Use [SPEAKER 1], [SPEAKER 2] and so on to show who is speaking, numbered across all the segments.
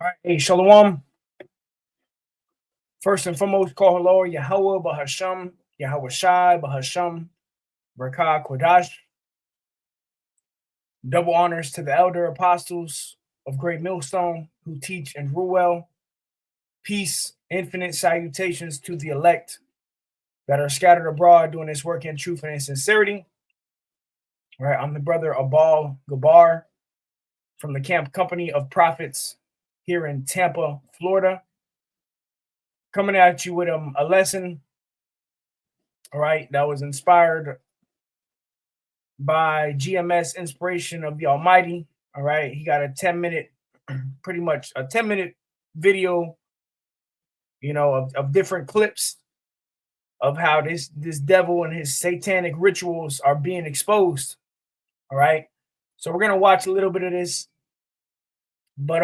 [SPEAKER 1] All right, hey, Shalom. First and foremost, call hello, Yahweh, Bahasham, Yahweh Shai, Bahasham, Barakah, Kodash. Double honors to the elder apostles of Great Millstone who teach and rule well. Peace, infinite salutations to the elect that are scattered abroad doing this work in truth and in sincerity. All right, I'm the brother Abal Gabar from the Camp Company of Prophets here in Tampa, Florida. Coming at you with a lesson, all right, that was inspired by GMS Inspiration of the Almighty. All right, he got a 10-minute, pretty much a 10-minute video, of different clips of how this devil and his satanic rituals are being exposed. All right, so we're gonna watch a little bit of this, but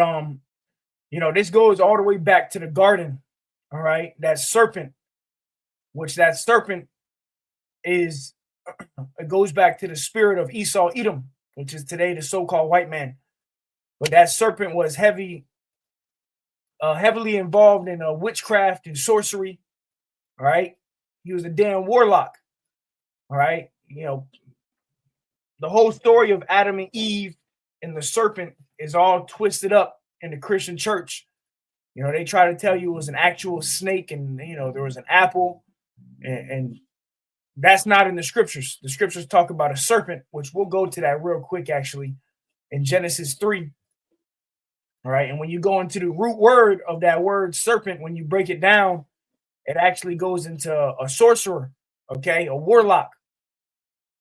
[SPEAKER 1] this goes all the way back to the garden. All right, that serpent, which that serpent is, it goes back to the spirit of Esau, Edom, which is today the so-called white man. But that serpent was heavily involved in witchcraft and sorcery. All right, he was a damn warlock. All right, the whole story of Adam and Eve and the serpent is all twisted up in the Christian church. They try to tell you it was an actual snake, and there was an apple, and that's not in the scriptures. The scriptures talk about a serpent, which we'll go to that real quick, actually, in Genesis 3. All right. And when you go into the root word of that word serpent, when you break it down, it actually goes into a sorcerer, okay, a warlock.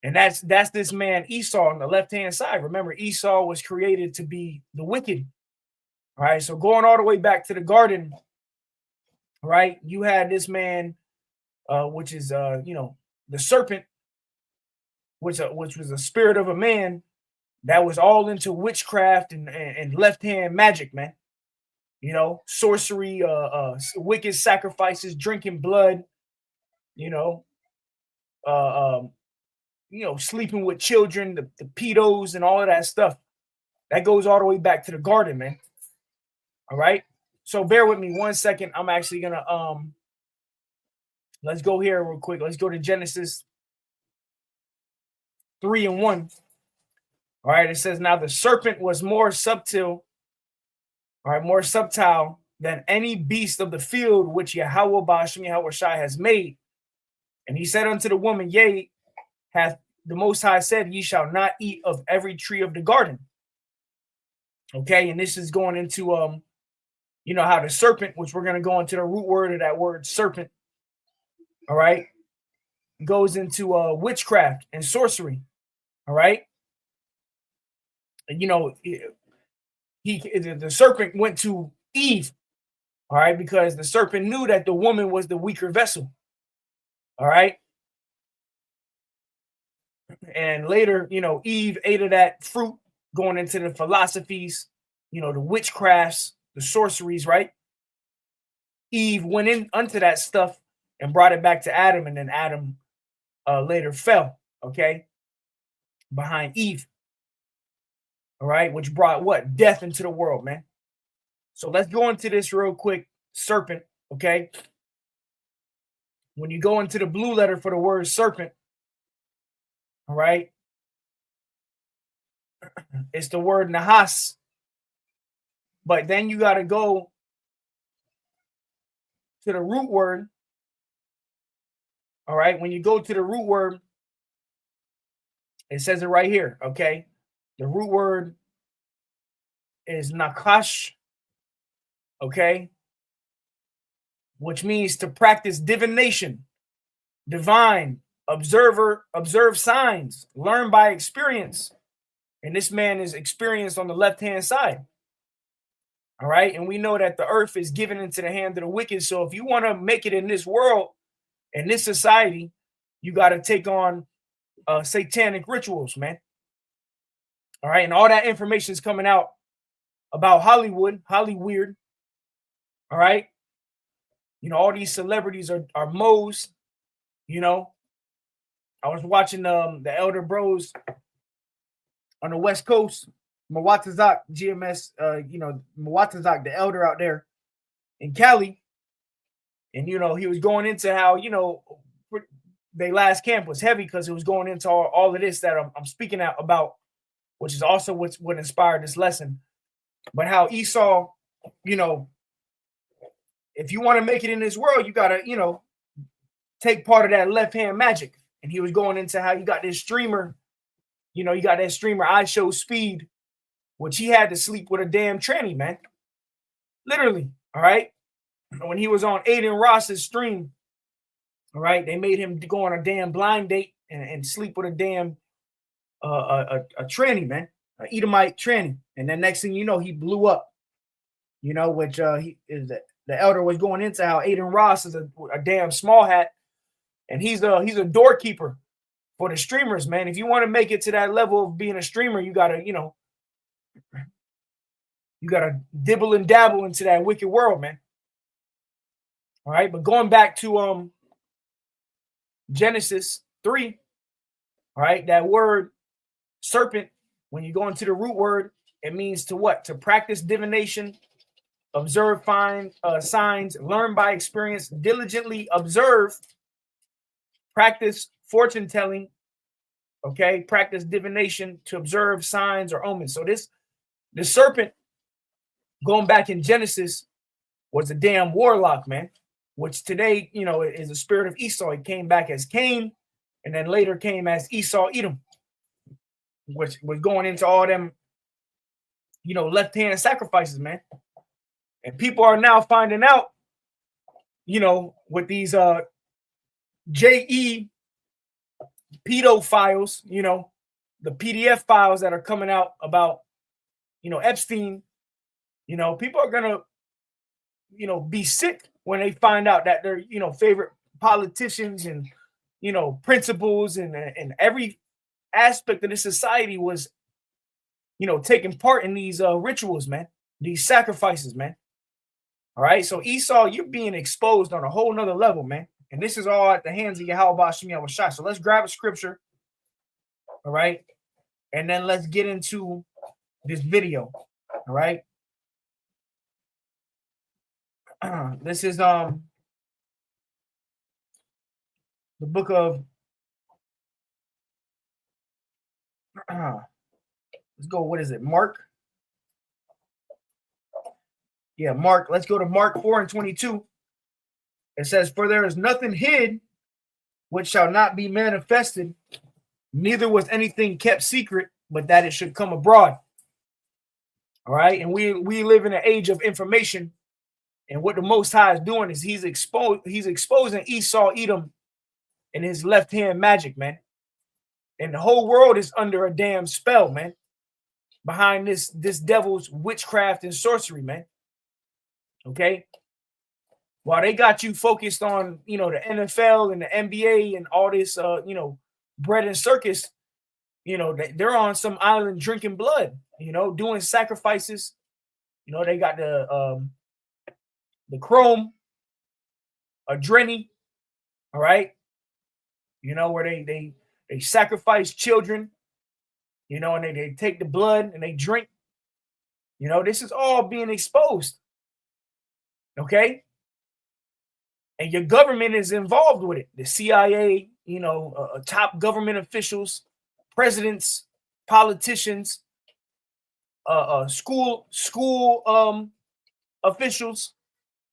[SPEAKER 1] And that's this man Esau on the left-hand side. Remember, Esau was created to be the wicked. All right. So going all the way back to the garden, right, you had this man, which is the serpent, which was a spirit of a man that was all into witchcraft and left-hand magic, man. Sorcery, wicked sacrifices, drinking blood, uh, sleeping with children, the pedos and all of that stuff. That goes all the way back to the garden, man. All right. So bear with me 1 second. I'm actually gonna let's go here real quick. Let's go to Genesis 3:1. All right, it says, now the serpent was more subtle, all right, more subtle than any beast of the field which Yahweh Ba'ashem Yahweh Shai has made. And he said unto the woman, yea, hath the Most High said, ye shall not eat of every tree of the garden. Okay, and this is going into how the serpent, which we're going to go into the root word of that word serpent, all right, goes into witchcraft and sorcery. All right. The serpent went to Eve, all right, because the serpent knew that the woman was the weaker vessel. All right. And later, Eve ate of that fruit, going into the philosophies, the witchcrafts, the sorceries, right? Eve went in unto that stuff and brought it back to Adam, and then Adam later fell, okay, behind Eve. All right, which brought what? Death into the world, man. So let's go into this real quick. Serpent, okay? When you go into the blue letter for the word serpent, all right, it's the word nahas. But then you got to go to the root word. All right, when you go to the root word, it says it right here, okay? The root word is nakash, okay? Which means to practice divination, divine, observe signs, learn by experience. And this man is experienced on the left-hand side. All right. And we know that the earth is given into the hand of the wicked. So if you want to make it in this world, in this society, you got to take on satanic rituals, man. All right. And all that information is coming out about Hollywood. All right. All these celebrities are moes. I was watching the Elder Bros on the West Coast Mwatazak GMS, Mwatazak, the elder out there in Cali. And, he was going into how, their last camp was heavy because it was going into all of this that I'm speaking out about, which is also what inspired this lesson. But how Esau, if you want to make it in this world, you got to, take part of that left-hand magic. And he was going into how you got this streamer, you got that streamer, I Show Speed, which he had to sleep with a damn tranny, man. Literally, all right? When he was on Aiden Ross's stream, all right, they made him go on a damn blind date and sleep with a damn a tranny, man, an Edomite tranny. And then next thing you know, he blew up, which he is the elder was going into how Aiden Ross is a damn small hat, and he's a doorkeeper for the streamers, man. If you want to make it to that level of being a streamer, you gotta, dibble and dabble into that wicked world, man. All right, but going back to Genesis 3, all right, that word serpent, when you go into the root word, it means to what? To practice divination, observe, find signs, learn by experience, diligently observe, practice fortune telling, okay, practice divination to observe signs or omens. So the serpent, going back in Genesis, was a damn warlock, man, which today, is the spirit of Esau. He came back as Cain, and then later came as Esau Edom, which was going into all them, left-hand sacrifices, man. And people are now finding out, with these JE pedophiles, the PDF files that are coming out about, Epstein, people are going to, be sick when they find out that their, favorite politicians and, principals and every aspect of the society was, taking part in these rituals, man, these sacrifices, man. All right. So Esau, you're being exposed on a whole nother level, man. And this is all at the hands of Yahweh Shem Yahushua. So let's grab a scripture. All right. And then let's get into this video. All right. This is the book of let's go. What is it? Mark. Yeah, Mark. Let's go to Mark 4:22. It says, "For there is nothing hid which shall not be manifested, neither was anything kept secret, but that it should come abroad." All right, and we live in an age of information, and what the Most High is doing is he's exposing Esau Edom and his left hand magic, man. And the whole world is under a damn spell, man, behind this devil's witchcraft and sorcery, man. Okay. While they got you focused on, the NFL and the NBA and all this, bread and circus, they're on some island drinking blood, doing sacrifices. They got the chrome, adreni, all right, where they sacrifice children, and they take the blood and they drink. This is all being exposed. Okay. And your government is involved with it. The CIA, top government officials, presidents, politicians, school officials,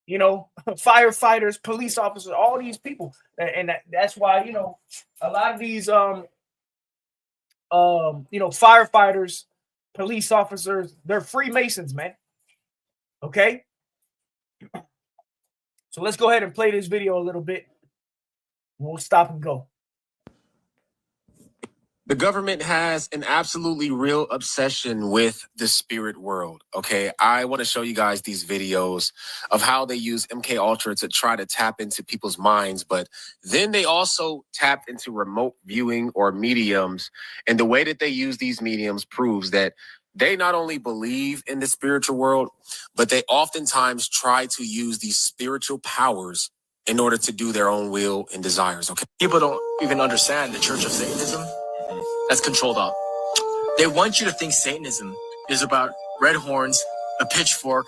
[SPEAKER 1] firefighters, police officers, all these people. And that's why, a lot of these, firefighters, police officers, they're Freemasons, man. Okay. So let's go ahead and play this video a little bit. We'll stop and go.
[SPEAKER 2] The government has an absolutely real obsession with the spirit world. Okay, I want to show you guys these videos of how they use MK Ultra to try to tap into people's minds, but then they also tap into remote viewing or mediums. And the way that they use these mediums proves that they not only believe in the spiritual world, but they oftentimes try to use these spiritual powers in order to do their own will and desires. Okay,
[SPEAKER 3] people don't even understand the Church of Satanism. That's controlled up. They want you to think Satanism is about red horns, a pitchfork,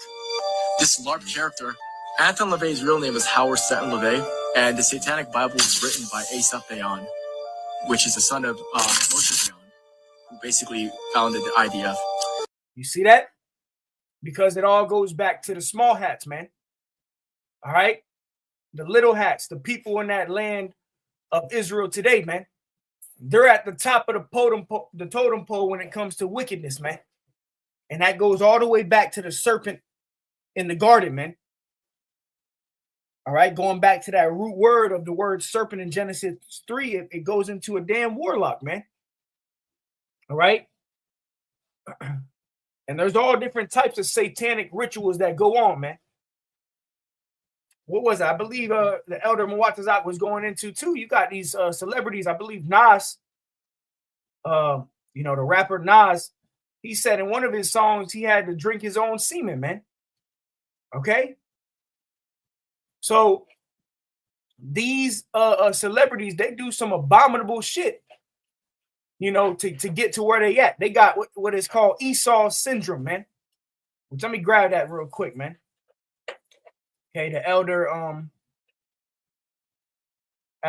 [SPEAKER 3] this LARP character. Anton LaVey's real name is Howard Stanton LaVey, and the Satanic Bible was written by Esau, which is the son of Moshe Theon, who basically founded the IDF.
[SPEAKER 1] You see that? Because it all goes back to the small hats, man. All right? The little hats, the people in that land of Israel today, man. They're at the top of the totem pole when it comes to wickedness, man. And that goes all the way back to the serpent in the garden, man. All right, going back to that root word of the word serpent in Genesis 3, it goes into a damn warlock, man. All right. And there's all different types of satanic rituals that go on, man. What was it? I believe the elder Muatazak was going into too. You got these celebrities. I believe Nas, the rapper Nas, he said in one of his songs he had to drink his own semen, man. Okay. So these celebrities, they do some abominable shit, to get to where they at. They got what is called Esau syndrome, man. Which, let me grab that real quick, man. Okay, the elder out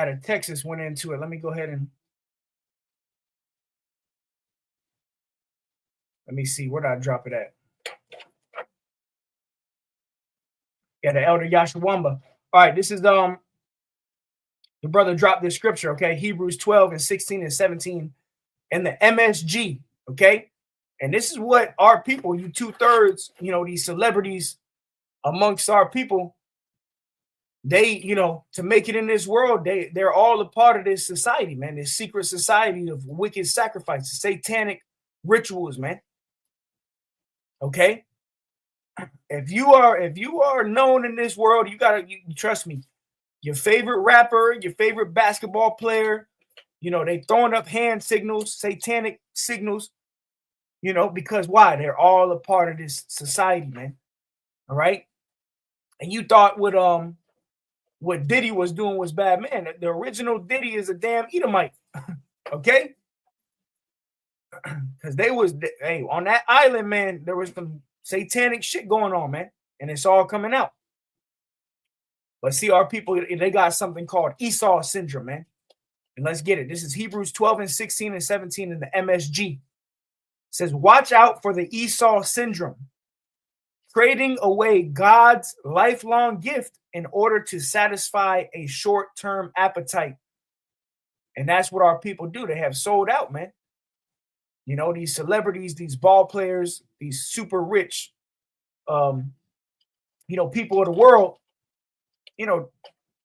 [SPEAKER 1] of Texas went into it. Let me go ahead and let me see, where did I drop it at? Yeah, the elder Yashawamba. All right, this is the brother dropped this scripture, okay? Hebrews 12 and 16 and 17 in the MSG, okay? And this is what our people, you 2/3, these celebrities amongst our people, they, to make it in this world, they're all a part of this society, man. This secret society of wicked sacrifices, satanic rituals, man. Okay? If you are known in this world, you trust me. Your favorite rapper, your favorite basketball player, they throwing up hand signals, satanic signals, because why? They're all a part of this society, man. All right. And you thought what Diddy was doing was bad, man. The original Diddy is a damn Edomite. Okay. Because on that island, man, there was some satanic shit going on, man. And it's all coming out. But see, our people, they got something called Esau syndrome, man. And let's get it. This is Hebrews 12 and 16 and 17 in the MSG. It says, watch out for the Esau syndrome, trading away God's lifelong gift in order to satisfy a short-term appetite. And that's what our people do. They have sold out, man. These celebrities, these ball players, these super rich, people of the world,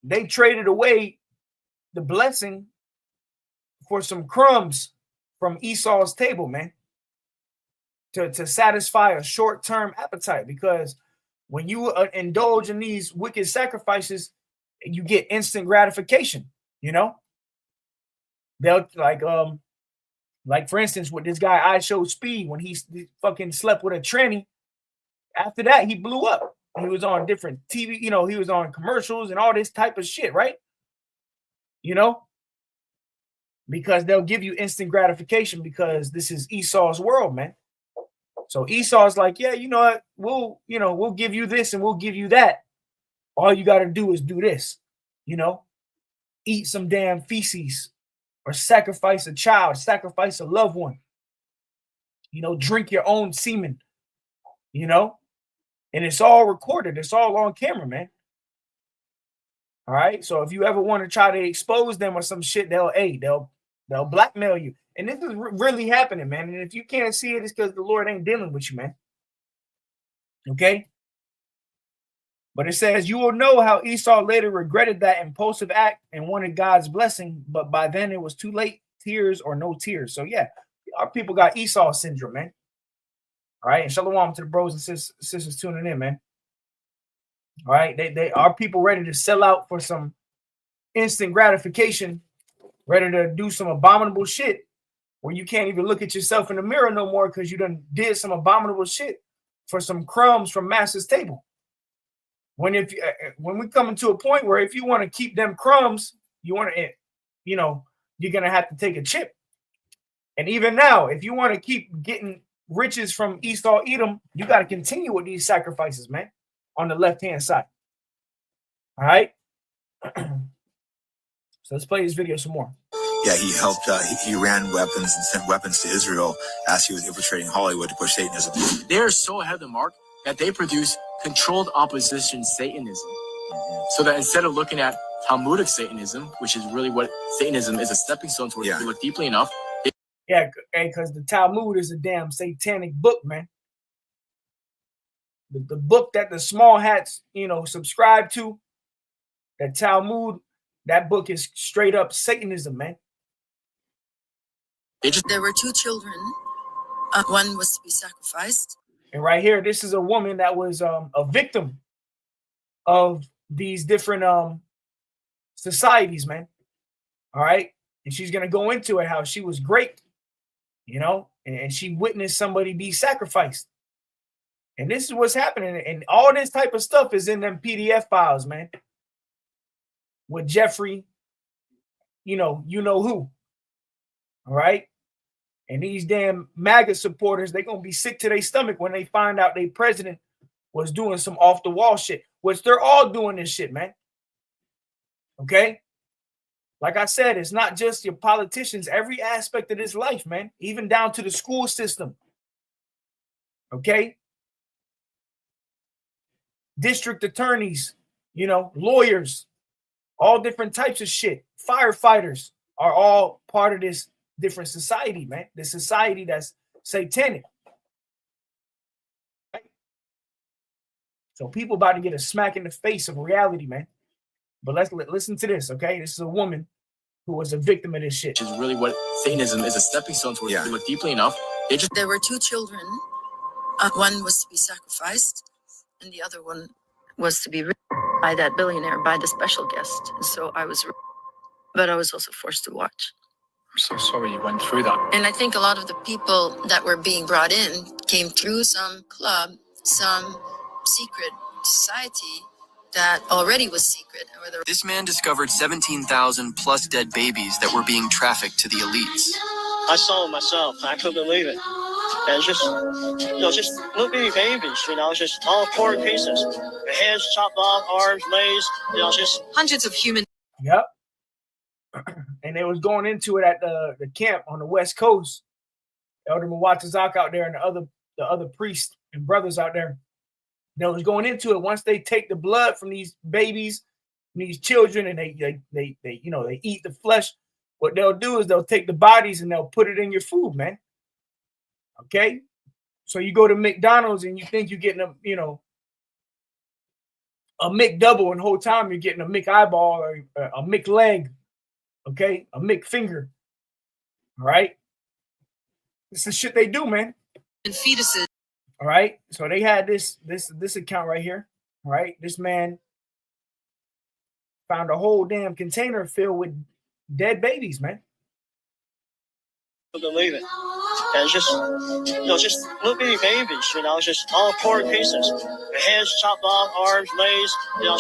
[SPEAKER 1] they traded away the blessing for some crumbs from Esau's table, man, to satisfy a short-term appetite. Because when you indulge in these wicked sacrifices, you get instant gratification. They'll like for instance, with this guy I Showed Speed, when he fucking slept with a tranny, after that he blew up. He was on different TV, he was on commercials and all this type of shit, right? Because they'll give you instant gratification, because this is Esau's world, man. So Esau's like, yeah, you know what? We'll give you this and we'll give you that. All you got to do is do this, eat some damn feces, or sacrifice a child, sacrifice a loved one, drink your own semen, and it's all recorded. It's all on camera, man. All right. So if you ever want to try to expose them or some shit, they'll blackmail you. And this is really happening, man. And if you can't see it, it's because the Lord ain't dealing with you, man. Okay. But it says, you will know how Esau later regretted that impulsive act and wanted God's blessing, but by then it was too late. Tears or no tears. So yeah, our people got Esau syndrome, man. All right, and shalom to the bros and sisters tuning in, man. All right, they are people ready to sell out for some instant gratification, ready to do some abominable shit where you can't even look at yourself in the mirror no more because you done did some abominable shit for some crumbs from Master's table. When we come into a point where if you want to keep them crumbs, you're gonna have to take a chip. And even now, if you want to keep getting riches from Esau, Edom, you got to continue with these sacrifices, man, on the left-hand side. All right. So let's play this video some more.
[SPEAKER 4] Yeah, he helped. He ran weapons and sent weapons to Israel as he was infiltrating Hollywood to push Satanism.
[SPEAKER 3] They're so ahead of the mark that they produce controlled opposition Satanism. So that instead of looking at Talmudic Satanism, which is really what Satanism is, a stepping stone towards, if you look deeply enough.
[SPEAKER 1] Yeah, because the Talmud is a damn satanic book, man. The book that the small hats, subscribe to, that Talmud, that book is straight up Satanism, man.
[SPEAKER 5] There were 2 children. One was to be sacrificed.
[SPEAKER 1] And right here, this is a woman that was a victim of these different societies, man. All right. And she's going to go into it, how she was great, and she witnessed somebody be sacrificed. And this is what's happening. And all this type of stuff is in them PDF files, man. With Jeffrey, you know who. All right. And these damn MAGA supporters, they're going to be sick to their stomach when they find out their president was doing some off the wall shit, which they're all doing this shit, man. Okay. Like I said, it's not just your politicians, every aspect of this life, man, even down to the school system. Okay. District attorneys, lawyers, all different types of shit. Firefighters are all part of this different society, man. The society that's satanic. So people about to get a smack in the face of reality, man. But let's listen to this, okay? This is a woman who was a victim of this shit.
[SPEAKER 3] Which is really what Satanism is, a stepping stone towards. If you look deeply enough.
[SPEAKER 5] There were 2 children. One was to be sacrificed, and the other one was to be raped by that billionaire, by the special guest. So I was raped, but I was also forced to watch.
[SPEAKER 3] I'm so sorry you went through that.
[SPEAKER 5] And I think a lot of the people that were being brought in came through some club, some secret society that already was secret.
[SPEAKER 6] This man discovered 17,000 plus dead babies that were being trafficked to the elites.
[SPEAKER 7] I saw it myself. I couldn't believe it. And just little bitty babies, just all torn pieces. The heads chopped off, arms, legs, just
[SPEAKER 5] hundreds of human.
[SPEAKER 1] Yep. And they was going into it at the camp on the West Coast. Elder Mwatazak out there and the other priests and brothers out there. They was going into it. Once they take the blood from these babies, these children, and they eat the flesh, what they'll do is they'll take the bodies and they'll put it in your food, man. Okay? So you go to McDonald's and you think you're getting a McDouble, and the whole time you're getting a McEyeball or a McLeg. Okay? A McFinger. All right? This is shit they do, man.
[SPEAKER 5] And fetuses.
[SPEAKER 1] All right. So they had this account right here. All right. This man found a whole damn container filled with dead babies, man.
[SPEAKER 7] believe it. And just little bitty babies, just all torn pieces. The heads chopped off, arms, legs,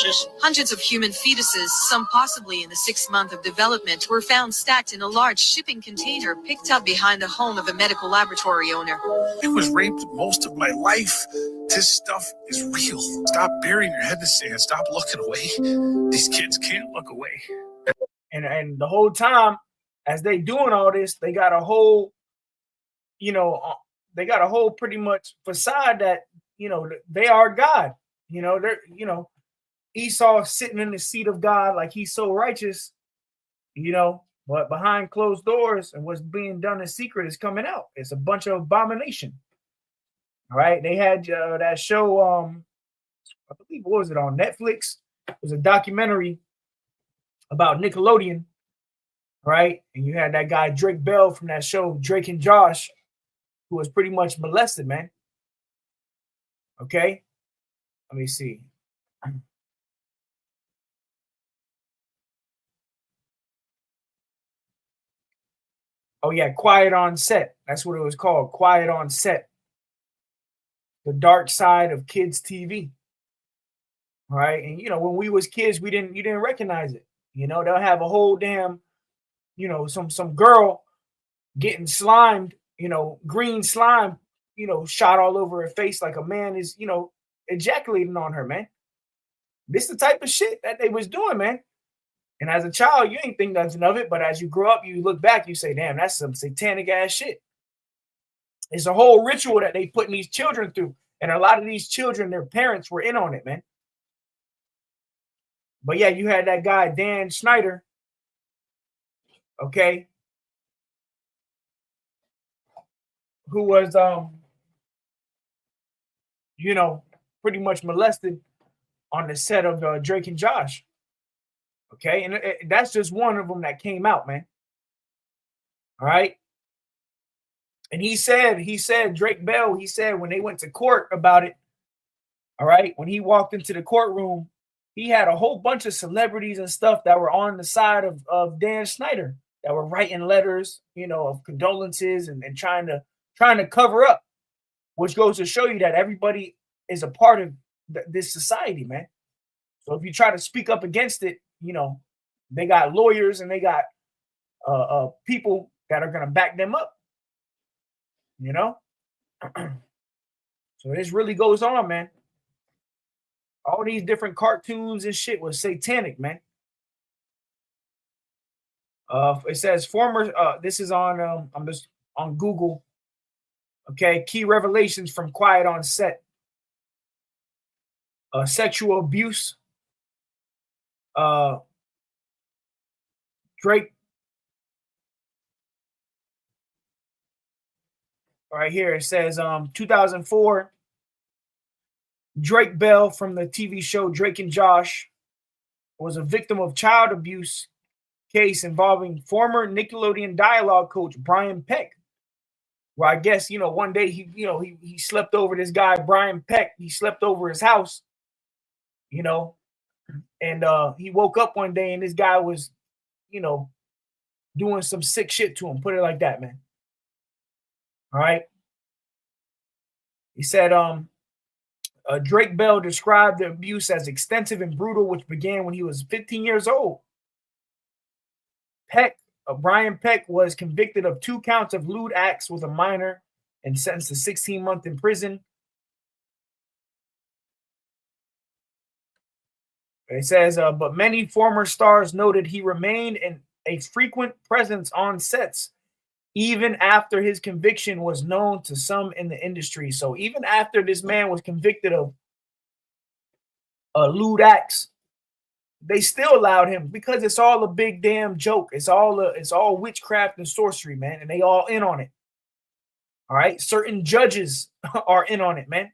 [SPEAKER 7] just
[SPEAKER 5] hundreds of human fetuses, some possibly in the 6th month of development, were found stacked in a large shipping container picked up behind the home of a medical laboratory owner.
[SPEAKER 8] I was raped most of my life. This stuff is real. Stop burying your head in the sand. Stop looking away. These kids can't look away.
[SPEAKER 1] And the whole time, as they doing all this, they got a whole, pretty much facade that, they are God. They're, Esau sitting in the seat of God like he's so righteous, but behind closed doors and what's being done in secret is coming out. It's a bunch of abomination. All right. They had that show, I believe, what was it, on Netflix? It was a documentary about Nickelodeon. Right. And you had that guy, Drake Bell, from that show, Drake and Josh, who was pretty much molested, man. Okay. Let me see. Oh, yeah. Quiet on Set. That's what it was called. Quiet on Set. The dark side of kids' TV. All right. And, when we was kids, you didn't recognize it. They'll have a whole damn, some girl getting slimed, green slime shot all over her face like a man is, ejaculating on her, man. This is the type of shit that they was doing, man. And as a child, you ain't think nothing of it. But as you grow up, you look back, you say, damn, that's some satanic ass shit. It's a whole ritual that they putting these children through. And a lot of these children, their parents were in on it, man. But yeah, you had that guy, Dan Schneider. Okay. Who was, pretty much molested on the set of Drake and Josh. Okay. And that's just one of them that came out, man. All right. And he said, Drake Bell, he said when they went to court about it, all right, when he walked into the courtroom, he had a whole bunch of celebrities and stuff that were on the side of Dan Schneider that were writing letters, of condolences and trying to cover up, which goes to show you that everybody is a part of this society, man. So if you try to speak up against it, they got lawyers and they got people that are going to back them up. So this really goes on, man. All these different cartoons and shit was satanic, man. It says former, this is on, I'm just on Google. Okay. Key revelations from Quiet on Set. Sexual abuse. Drake. Right here, it says 2004, Drake Bell from the TV show Drake and Josh was a victim of child abuse case involving former Nickelodeon dialogue coach Brian Peck. Where I guess, one day he slept over this guy, Brian Peck. He slept over his house, and he woke up one day and this guy was, doing some sick shit to him. Put it like that, man. All right. He said, Drake Bell described the abuse as extensive and brutal, which began when he was 15 years old. Brian Peck was convicted of 2 counts of lewd acts with a minor and sentenced to 16 months in prison. It says, but many former stars noted he remained in a frequent presence on sets even after his conviction was known to some in the industry. So even after this man was convicted of lewd acts, they still allowed him because it's all a big damn joke. It's all witchcraft and sorcery, man, and they all in on it. All right, certain judges are in on it, man.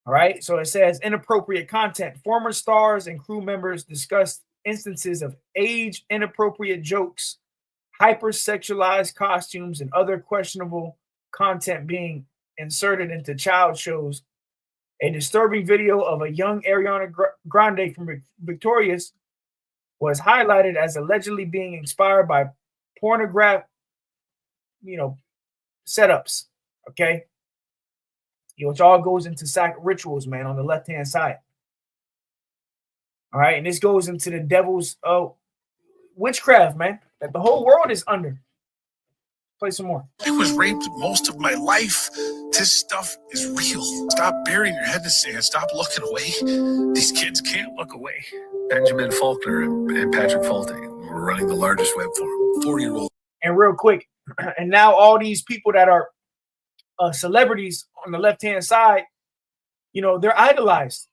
[SPEAKER 1] All right, so it says inappropriate content. Former stars and crew members discussed instances of age inappropriate jokes, hypersexualized costumes, and other questionable content being inserted into child shows. A disturbing video of a young Ariana Grande from Victorious was highlighted as allegedly being inspired by pornographic, setups. Okay, which all goes into rituals, man, on the left-hand side. All right, and this goes into the devil's witchcraft, man, that the whole world is under. Play some more.
[SPEAKER 8] I was raped most of my life. This stuff is real. Stop burying your head in the sand. Stop looking away. These kids can't look away. Benjamin Faulkner and Patrick Faulty were running the largest web forum. 4-year-old.
[SPEAKER 1] And real quick, and now all these people that are celebrities on the left-hand side, they're idolized.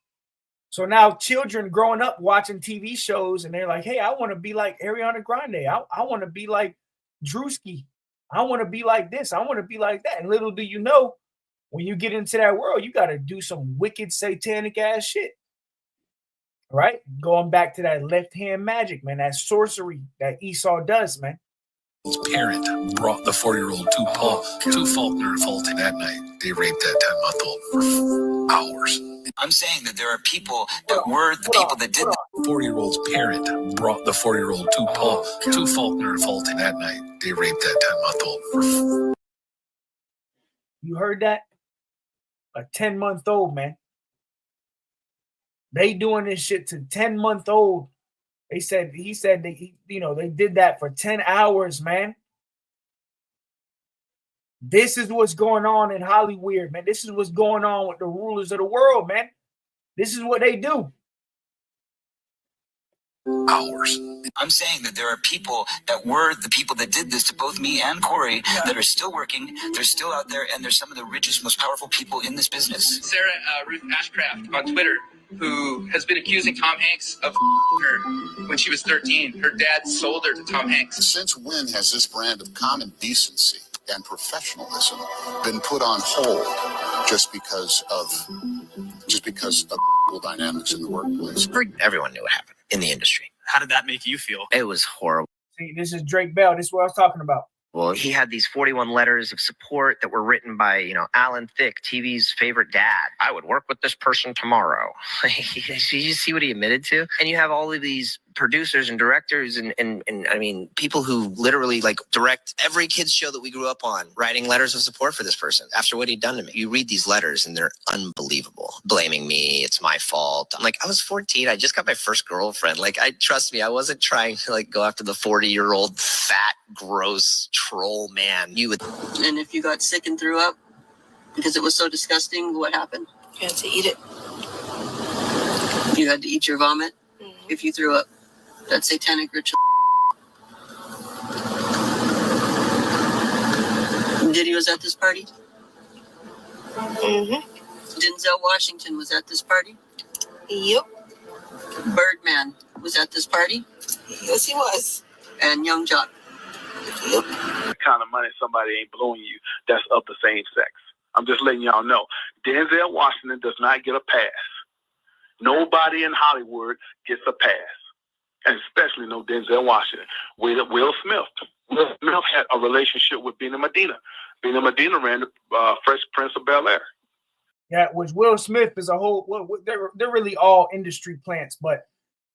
[SPEAKER 1] So now children growing up watching TV shows and they're like, hey, I want to be like Ariana Grande. I want to be like Drewski. I want to be like this. I want to be like that. And little do you know, when you get into that world, you got to do some wicked satanic ass shit. Right? Going back to that left-hand magic, man, that sorcery that Esau does, man.
[SPEAKER 8] His parent brought the 4-year-old to Faulkner and Faulty that night. They raped that 10-month-old for hours.
[SPEAKER 9] I'm saying that there are people that were the people that did that.
[SPEAKER 8] 4-year-old's parent brought the 4-year-old to Faulkner and Faulty that night. They raped that 10-month-old for.
[SPEAKER 1] You heard that? A 10-month-old, man. They doing this shit to 10-month-old. He said they did that for 10 hours, man. This is what's going on in Hollywood, man. This is what's going on with the rulers of the world, man. This is what they do.
[SPEAKER 9] Hours. I'm saying that there are people that were the people that did this to both me and Corey that are still working. They're still out there, and they're some of the richest, most powerful people in this business.
[SPEAKER 10] Sarah Ruth Ashcraft on Twitter, who has been accusing Tom Hanks of her when she was 13. Her dad sold her to Tom Hanks.
[SPEAKER 11] Since when has this brand of common decency and professionalism been put on hold just because of dynamics in the workplace?
[SPEAKER 9] Everyone knew what happened in the industry.
[SPEAKER 10] How did that make you feel?
[SPEAKER 9] It was horrible.
[SPEAKER 1] See, this is Drake Bell. This is what I was talking about.
[SPEAKER 9] Well, he had these 41 letters of support that were written by, Alan Thicke, TV's favorite dad. I would work with this person tomorrow. Did you see what he admitted to? And you have all of these producers and directors and I mean, people who literally direct every kid's show that we grew up on, writing letters of support for this person after what he'd done to me. You read these letters and they're unbelievable. Blaming me, it's my fault. I'm like, I was 14. I just got my first girlfriend. Trust me, I wasn't trying to go after the 40-year-old fat, gross troll man.
[SPEAKER 5] And if you got sick and threw up because it was so disgusting, what happened? You had to eat it. You had to eat your vomit if you threw up. That's satanic ritual. Diddy was at this party? Denzel Washington was at this party? Yep. Birdman was at this party? Yes, he was. And Young Jock? Yep.
[SPEAKER 12] The kind of money somebody ain't blowing you that's of the same sex. I'm just letting y'all know. Denzel Washington does not get a pass. Nobody in Hollywood gets a pass. And especially no Denzel Washington. Will Smith. Will Smith had a relationship with Bina Medina. Bina Medina ran the Fresh Prince of Bel-Air.
[SPEAKER 1] Yeah, which Will Smith is a whole. Well, they're really all industry plants, but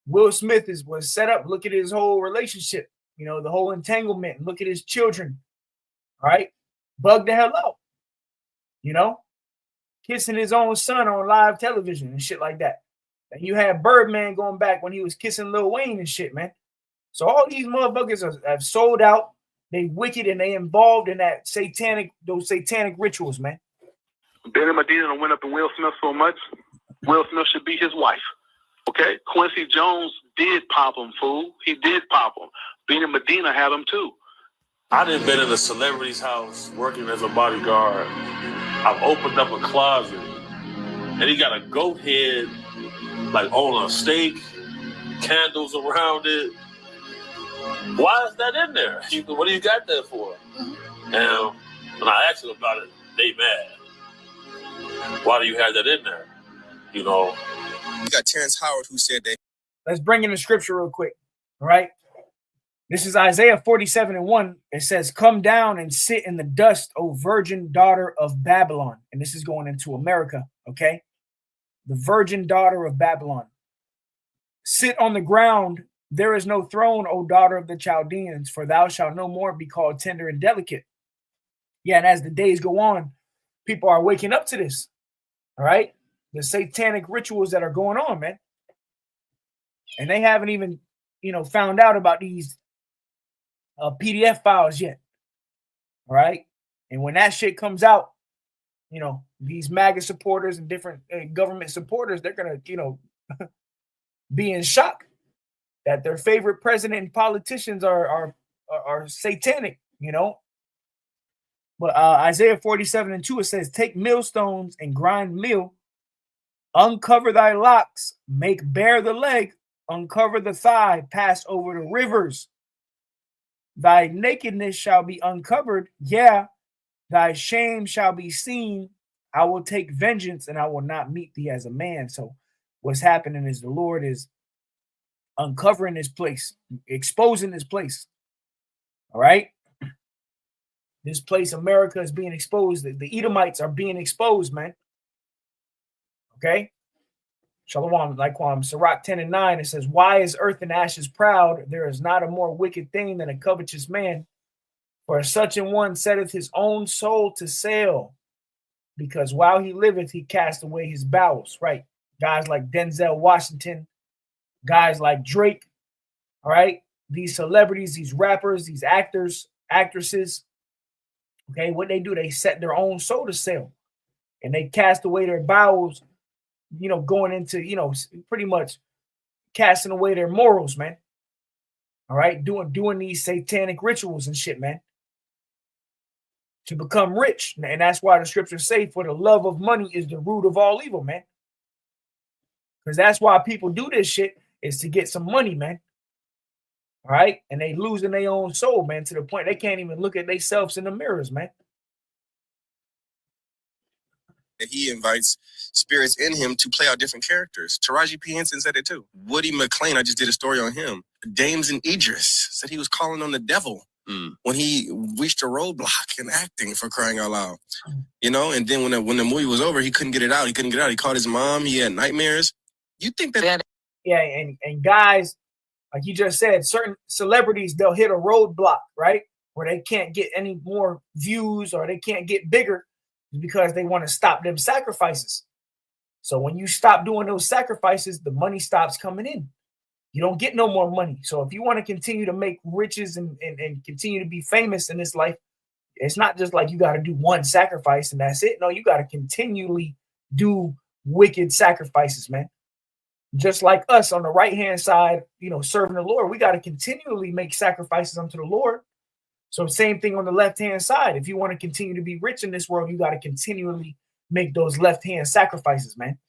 [SPEAKER 1] Will Smith was set up. Look at his whole relationship. The whole entanglement. Look at his children. Right, bugged the hell out. Kissing his own son on live television and shit like that. And you had Birdman going back when he was kissing Lil Wayne and shit, man. So all these motherfuckers have sold out. They wicked and they involved in those satanic rituals, man.
[SPEAKER 12] Benny Medina went up in Will Smith so much. Will Smith should be his wife. Okay? Quincy Jones did pop him, fool. He did pop him. Benny Medina had him too.
[SPEAKER 13] I done been in a celebrity's house working as a bodyguard. I've opened up a closet and he got a goat head on a steak, candles around it. Why is that in there? What do you got that for? And when I asked them about it, they mad. Why do you have that in there? You
[SPEAKER 2] got Terrence Howard who said that.
[SPEAKER 1] Let's bring in the scripture real quick. All right. This is Isaiah 47:1. It says, "Come down and sit in the dust, O virgin daughter of Babylon." And this is going into America. Okay. The virgin daughter of Babylon. "Sit on the ground. There is no throne, O daughter of the Chaldeans, for thou shalt no more be called tender and delicate." Yeah, and as the days go on, people are waking up to this. All right? The satanic rituals that are going on, man. And they haven't even, found out about these PDF files yet. All right? And when that shit comes out, these MAGA supporters and different government supporters, they're going to, be in shock that their favorite president and politicians are satanic, But Isaiah 47:2, it says, "Take millstones and grind meal, uncover thy locks, make bare the leg, uncover the thigh, pass over the rivers. Thy nakedness shall be uncovered, yeah, thy shame shall be seen. I will take vengeance and I will not meet thee as a man." So what's happening is the Lord is uncovering this place, exposing this place. All right. This place, America, is being exposed. The Edomites are being exposed, man. Okay. Shalom, Laquam. Sirach 10:9, it says, "Why is earth and ashes proud? There is not a more wicked thing than a covetous man. For such an one setteth his own soul to sale, because while he liveth, he cast away his bowels." Right. Guys like Denzel Washington, guys like Drake. All right. These celebrities, these rappers, these actors, actresses, Okay, what they do, they set their own soul to sale, and they cast away their bowels, going into, pretty much casting away their morals, man. All right, doing these satanic rituals and shit, man, to become rich. And that's why the scriptures say, for the love of money is the root of all evil, man. Because that's why people do this shit, is to get some money, man. All right, and they losing their own soul, man, to the point they can't even look at themselves in the mirrors, man.
[SPEAKER 2] And he invites spirits in him to play out different characters. Taraji P. Henson said it too. Woody McClain, I just did a story on him. Dames and Idris said he was calling on the devil when he reached a roadblock in acting, for crying out loud. And then when the movie was over, he couldn't get it out. He called his mom. He had nightmares. You think that?
[SPEAKER 1] Yeah, and guys, like you just said, certain celebrities, they'll hit a roadblock, right? Where they can't get any more views or they can't get bigger because they want to stop them sacrifices. So when you stop doing those sacrifices, the money stops coming in. You don't get no more money. So if you want to continue to make riches and continue to be famous in this life, it's not just like you got to do one sacrifice and that's it. No, you got to continually do wicked sacrifices, man. Just like us on the right-hand side, serving the Lord, we got to continually make sacrifices unto the Lord. So same thing on the left-hand side. If you want to continue to be rich in this world, you got to continually make those left-hand sacrifices, man.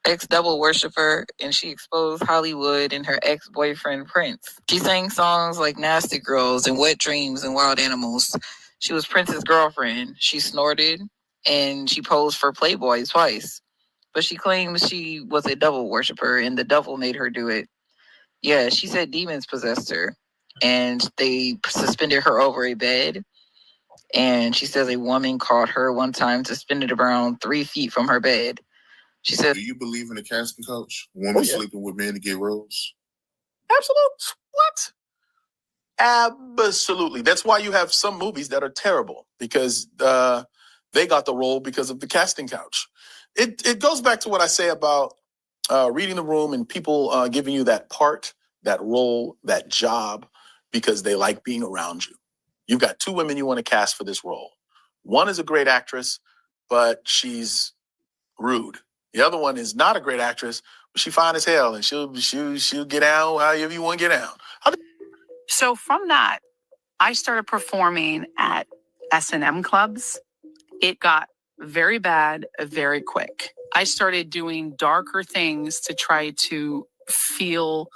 [SPEAKER 14] Ex-devil worshiper, and she exposed Hollywood and her ex-boyfriend Prince. She sang songs like Nasty Girls and Wet Dreams and Wild Animals. She was Prince's girlfriend. She snorted and she posed for Playboy twice. But she claims she was a devil worshiper and the devil made her do it. Yeah, she said demons possessed her and they suspended her over a bed. And she says a woman caught her one time suspended around 3 feet from her bed. She said,
[SPEAKER 11] do you believe in the casting couch? Women sleeping with men to get roles?
[SPEAKER 3] Absolutely. What? Absolutely. That's why you have some movies that are terrible, because they got the role because of the casting couch. It goes back to what I say about reading the room and people giving you that part, that role, that job, because they like being around you. You've got 2 women you want to cast for this role. One is a great actress, but she's rude. The other one is not a great actress, but she's fine as hell, and she'll get down however you want to get down.
[SPEAKER 15] So from that, I started performing at S&M clubs. It got very bad very quick. I started doing darker things to try to feel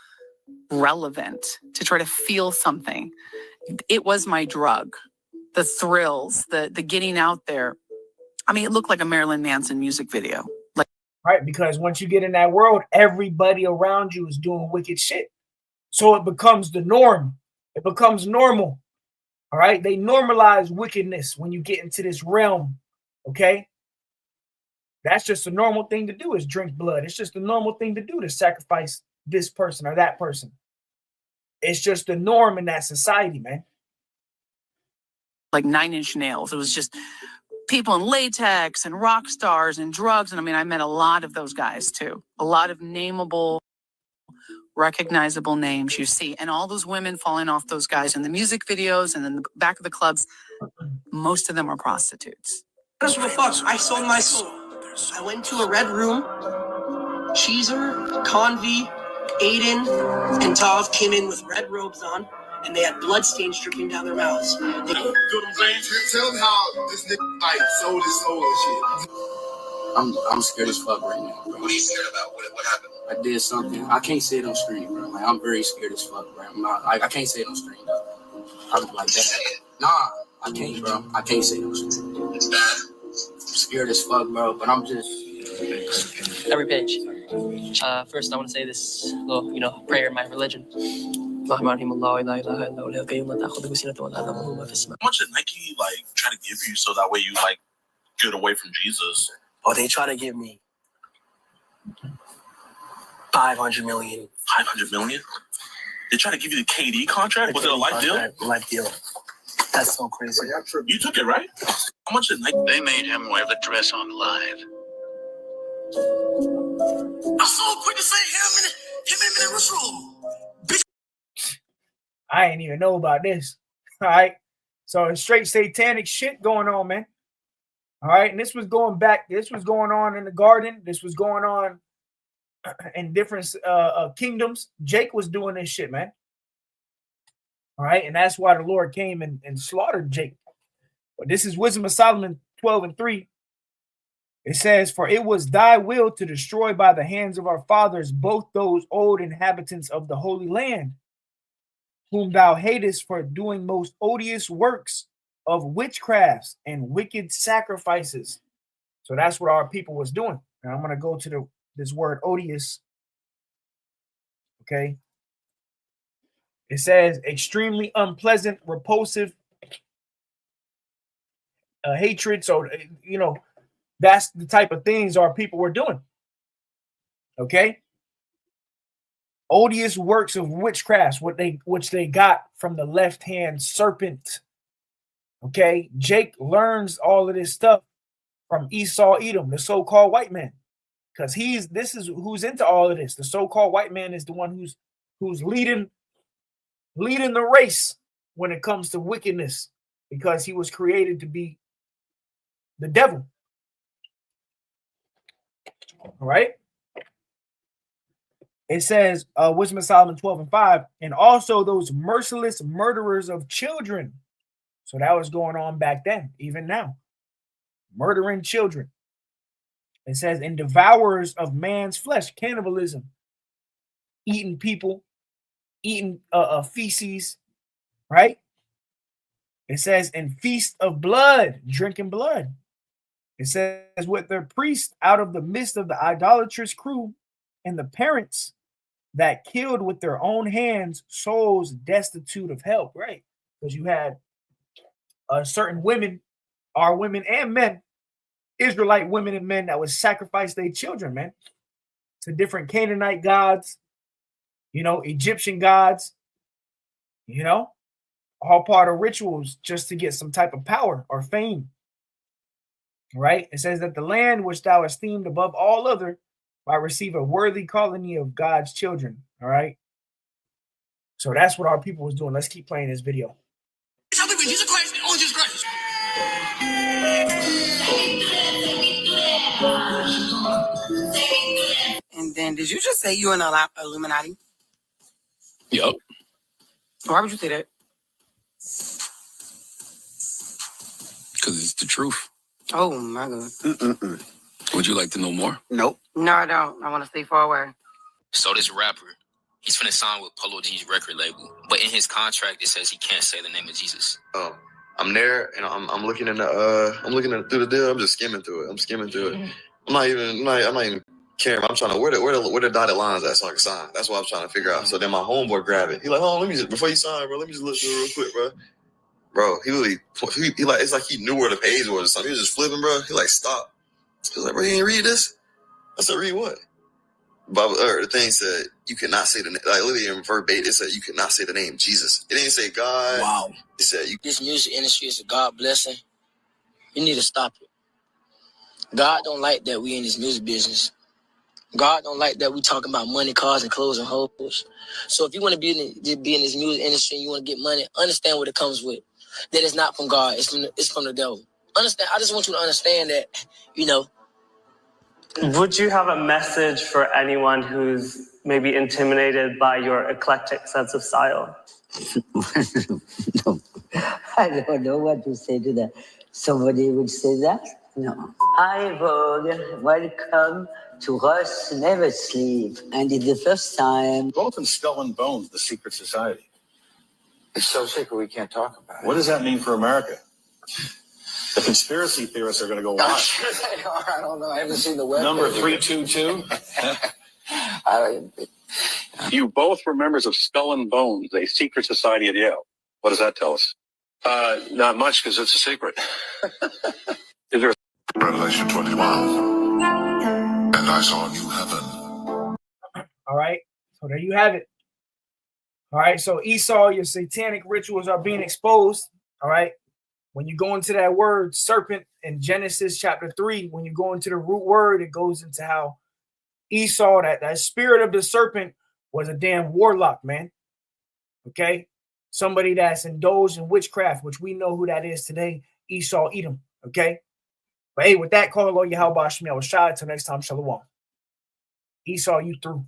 [SPEAKER 15] relevant, to try to feel something. It was my drug, the thrills, the getting out there. I mean, it looked like a Marilyn Manson music video.
[SPEAKER 1] Right, because once you get in that world, everybody around you is doing wicked shit. So it becomes the norm. It becomes normal. All right, they normalize wickedness when you get into this realm. Okay, that's just a normal thing to do, is drink blood. It's just a normal thing to do, to sacrifice this person or that person. It's just the norm in that society, man.
[SPEAKER 15] Like 9 Inch Nails. It was just people in latex and rock stars and drugs. And I mean, I met a lot of those guys too. A lot of nameable, recognizable names you see. And all those women falling off those guys in the music videos and in the back of the clubs, most of them are prostitutes.
[SPEAKER 16] What the fuck? I sold my soul. I went to a red room. Cheezer, Convy, Aiden, and Tav came in with red robes on, and they had blood stains dripping down their mouths.
[SPEAKER 11] Tell them how this nigga like sold his soul and shit.
[SPEAKER 17] I'm scared as fuck right now, bro.
[SPEAKER 2] What are you scared about? What happened?
[SPEAKER 17] I did something. I can't say it on screen, bro. Like, I'm very scared as fuck, bro. I can't say it on screen, though. I'm like that. Nah, I can't, bro. I can't say it on screen.
[SPEAKER 2] It's bad.
[SPEAKER 17] I'm scared as fuck, bro. But I'm just...
[SPEAKER 18] Every page. First, I want to say this little, prayer in my religion. How much did
[SPEAKER 13] Nike try to give you so that way you get away from Jesus?
[SPEAKER 16] Oh, they try to give me 500 million.
[SPEAKER 13] 500 million? They try to give you the KD contract? Was it a life deal?
[SPEAKER 16] Life deal. That's so crazy.
[SPEAKER 13] You took it, right? How much did Nike?
[SPEAKER 19] They made him wear the dress on live.
[SPEAKER 16] I'm so quick to say him in the ritual.
[SPEAKER 1] I ain't even know about this. All right. So it's straight satanic shit going on, man. All right. And this was going on in the garden. This was going on in different kingdoms. Jake was doing this shit, man. All right. And that's why the Lord came and slaughtered Jake. But this is Wisdom of Solomon 12:3. It says, for it was thy will to destroy by the hands of our fathers both those old inhabitants of the Holy Land, whom thou hatest for doing most odious works of witchcrafts and wicked sacrifices. So that's what our people was doing. And I'm going to go to this word odious. Okay. It says extremely unpleasant, repulsive, hatred. So, that's the type of things our people were doing. Okay. Odious works of witchcrafts, which they got from the left-hand serpent. Okay. Jake learns all of this stuff from Esau Edom, the so-called white man. Because this is who's into all of this. The so-called white man is the one who's leading the race when it comes to wickedness, because he was created to be the devil. All right. It says, Wisdom of Solomon 12:5, and also those merciless murderers of children. So that was going on back then, even now. Murdering children. It says, and devourers of man's flesh, cannibalism, eating people, eating feces, right? It says, and feast of blood, drinking blood. It says, with their priests out of the midst of the idolatrous crew, and the parents that killed with their own hands souls destitute of help, right? Because you had certain women, our women and men, Israelite women and men that would sacrifice their children, man, to different Canaanite gods, Egyptian gods, all part of rituals just to get some type of power or fame, right? It says that the land which thou esteemed above all other might receive a worthy colony of God's children, all right? So that's what our people was doing. Let's keep playing this video.
[SPEAKER 20] Jesus Christ or Jesus Christ? And then, did you just say you an Illuminati?
[SPEAKER 17] Yup.
[SPEAKER 20] Why would you say that?
[SPEAKER 17] Because it's the truth.
[SPEAKER 20] Oh, my God.
[SPEAKER 17] Would you like to know more?
[SPEAKER 20] Nope. No, I don't. I want to stay far away.
[SPEAKER 21] So this rapper, he's finna sign with Polo G's record label, but in his contract it says he can't say the name of Jesus.
[SPEAKER 22] Oh, I'm there and I'm looking in the through the deal. I'm just skimming through it. I'm not even caring. I'm trying to where the dotted lines at so I can sign. That's what I'm trying to figure out. So then my homeboy grabbed it. He like, oh, let me just before you sign, bro. Let me just listen to it real quick, bro. Bro, he like it's like he knew where the page was or something. He was just flipping, bro. He like stop. He was like, bro, you ain't read this? I said, read what? The thing said you cannot say the name. Like literally in verbatim, it said you cannot say the name Jesus. It didn't say God.
[SPEAKER 20] Wow.
[SPEAKER 22] It said
[SPEAKER 20] This music industry is a God blessing. You need to stop it. God don't like that we in this music business. God don't like that we talking about money, cars, and clothes and hoes. So if you want to be in this music industry and you want to get money, understand what it comes with. That it's not from God. It's from the devil. Understand? I just want you to understand that,
[SPEAKER 23] Would you have a message for anyone who's maybe intimidated by your eclectic sense of style?
[SPEAKER 24] No, I don't know what to say to that. Somebody would say that? No. Hi, Vogue. Welcome to Russ Never Sleep. And it's the first time.
[SPEAKER 25] Both in Skull and Bones, the secret society.
[SPEAKER 24] It's so secret we can't talk about
[SPEAKER 25] What does that mean for America? The conspiracy theorists are going to go wild.
[SPEAKER 20] I don't know. I haven't seen the web.
[SPEAKER 25] Number 322. You both were members of Skull and Bones, a secret society at Yale. What does that tell us? Not much, because it's a secret. Is there
[SPEAKER 11] Revelation 21. And I saw a new heaven.
[SPEAKER 1] All right. So there you have it. All right. So Esau, your satanic rituals are being exposed. All right. When you go into that word serpent in Genesis chapter 3, when you go into the root word, it goes into how Esau, that spirit of the serpent, was a damn warlock, man. Okay. somebody that's indulged in witchcraft, which we know who that is today, Esau, Edom. Okay? But hey, with that, call on Yahweh Shemiah. Shah. Till next time, Shalom. Esau, you through.